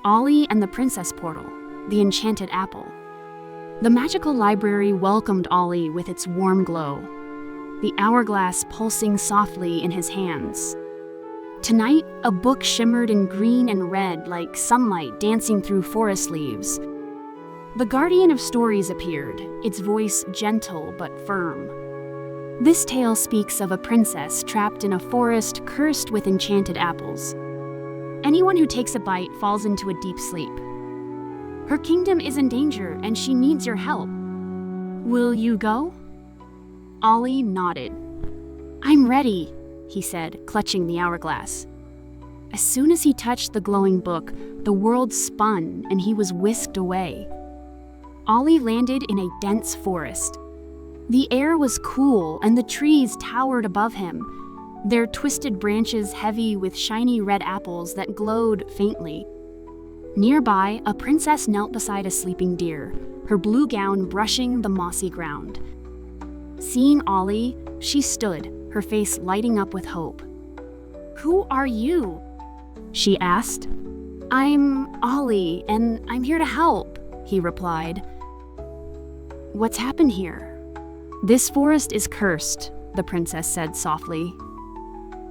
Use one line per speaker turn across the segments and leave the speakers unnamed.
Ollie and the Princess Portal, the Enchanted Apple. The magical library welcomed Ollie with its warm glow, the hourglass pulsing softly in his hands. Tonight, a book shimmered in green and red like sunlight dancing through forest leaves. The guardian of stories appeared, its voice gentle but firm. This tale speaks of a princess trapped in a forest cursed with enchanted apples. Anyone who takes a bite falls into a deep sleep. Her kingdom is in danger and she needs your help. Will you go? Ollie nodded. I'm ready, he said, clutching the hourglass. As soon as he touched the glowing book, the world spun and he was whisked away. Ollie landed in a dense forest. The air was cool and the trees towered above him, their twisted branches heavy with shiny red apples that glowed faintly. Nearby, a princess knelt beside a sleeping deer, her blue gown brushing the mossy ground. Seeing Ollie, she stood, her face lighting up with hope. Who are you? She asked. I'm Ollie, and I'm here to help, he replied. What's happened here? This forest is cursed, the princess said softly.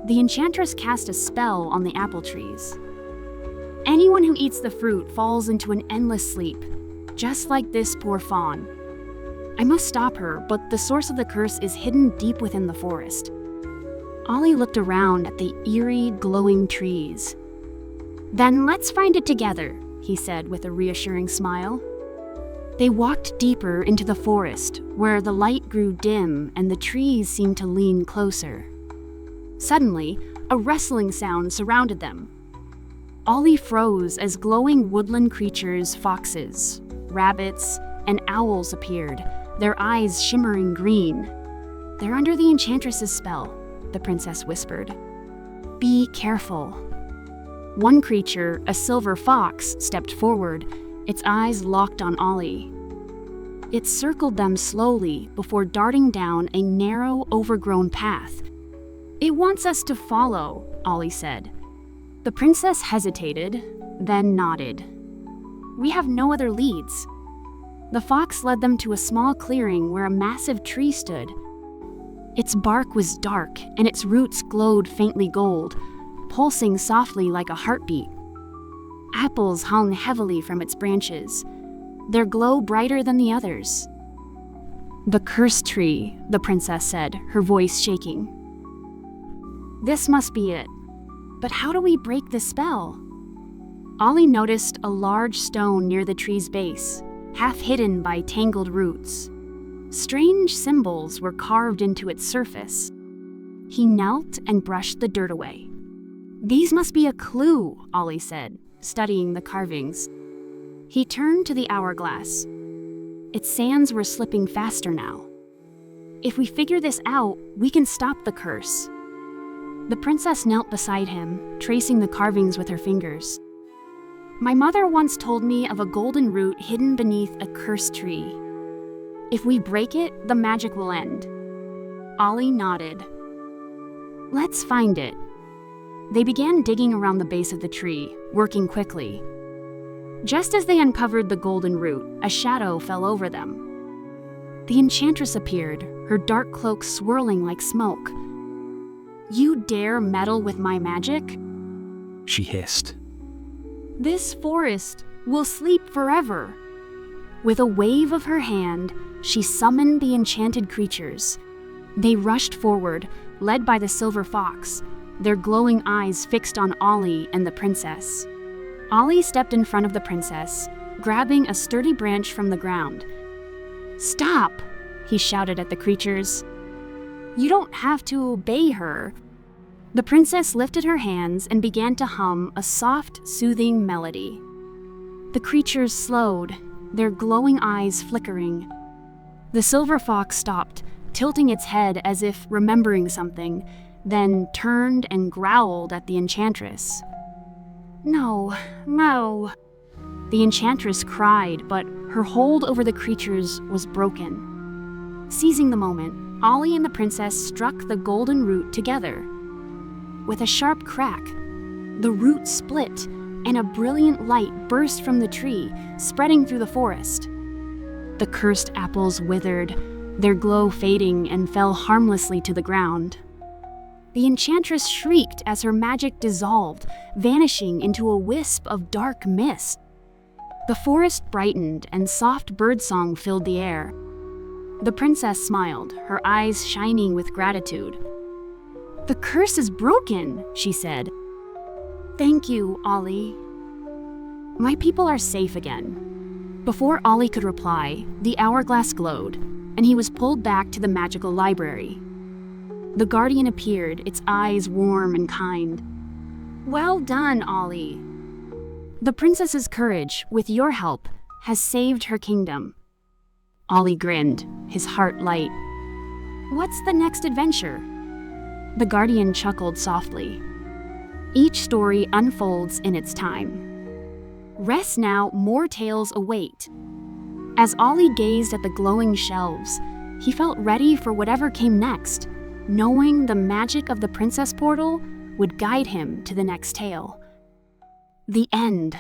The enchantress cast a spell on the apple trees. Anyone who eats the fruit falls into an endless sleep, just like this poor fawn. I must stop her, but the source of the curse is hidden deep within the forest. Ollie looked around at the eerie, glowing trees. Then let's find it together, he said with a reassuring smile. They walked deeper into the forest, where the light grew dim and the trees seemed to lean closer. Suddenly, a rustling sound surrounded them. Ollie froze as glowing woodland creatures, foxes, rabbits, and owls appeared, their eyes shimmering green. They're under the enchantress's spell, the princess whispered. Be careful. One creature, a silver fox, stepped forward, its eyes locked on Ollie. It circled them slowly before darting down a narrow, overgrown path. It wants us to follow, Ollie said. The princess hesitated, then nodded. We have no other leads. The fox led them to a small clearing where a massive tree stood. Its bark was dark and its roots glowed faintly gold, pulsing softly like a heartbeat. Apples hung heavily from its branches, their glow brighter than the others. The cursed tree, the princess said, her voice shaking. This must be it. But how do we break the spell? Ollie noticed a large stone near the tree's base, half hidden by tangled roots. Strange symbols were carved into its surface. He knelt and brushed the dirt away. These must be a clue, Ollie said, studying the carvings. He turned to the hourglass. Its sands were slipping faster now. If we figure this out, we can stop the curse. The princess knelt beside him, tracing the carvings with her fingers. My mother once told me of a golden root hidden beneath a cursed tree. If we break it, the magic will end. Ollie nodded. Let's find it. They began digging around the base of the tree, working quickly. Just as they uncovered the golden root, a shadow fell over them. The enchantress appeared, her dark cloak swirling like smoke. You dare meddle with my magic?
She hissed.
This forest will sleep forever. With a wave of her hand, she summoned the enchanted creatures. They rushed forward, led by the silver fox, their glowing eyes fixed on Ollie and the princess. Ollie stepped in front of the princess, grabbing a sturdy branch from the ground. Stop, he shouted at the creatures. You don't have to obey her. The princess lifted her hands and began to hum a soft, soothing melody. The creatures slowed, their glowing eyes flickering. The silver fox stopped, tilting its head as if remembering something, then turned and growled at the enchantress. No, no. The enchantress cried, but her hold over the creatures was broken. Seizing the moment, Ollie and the princess struck the golden root together. With a sharp crack, the root split, and a brilliant light burst from the tree, spreading through the forest. The cursed apples withered, their glow fading, and fell harmlessly to the ground. The enchantress shrieked as her magic dissolved, vanishing into a wisp of dark mist. The forest brightened and soft birdsong filled the air. The princess smiled, her eyes shining with gratitude. "The curse is broken," she said. "Thank you, Ollie. My people are safe again." Before Ollie could reply, the hourglass glowed, and he was pulled back to the magical library. The guardian appeared, its eyes warm and kind. "Well done, Ollie. The princess's courage, with your help, has saved her kingdom." Ollie grinned, his heart light. "What's the next adventure?" The guardian chuckled softly. "Each story unfolds in its time. Rest now, more tales await." As Ollie gazed at the glowing shelves, he felt ready for whatever came next, knowing the magic of the princess portal would guide him to the next tale. The end.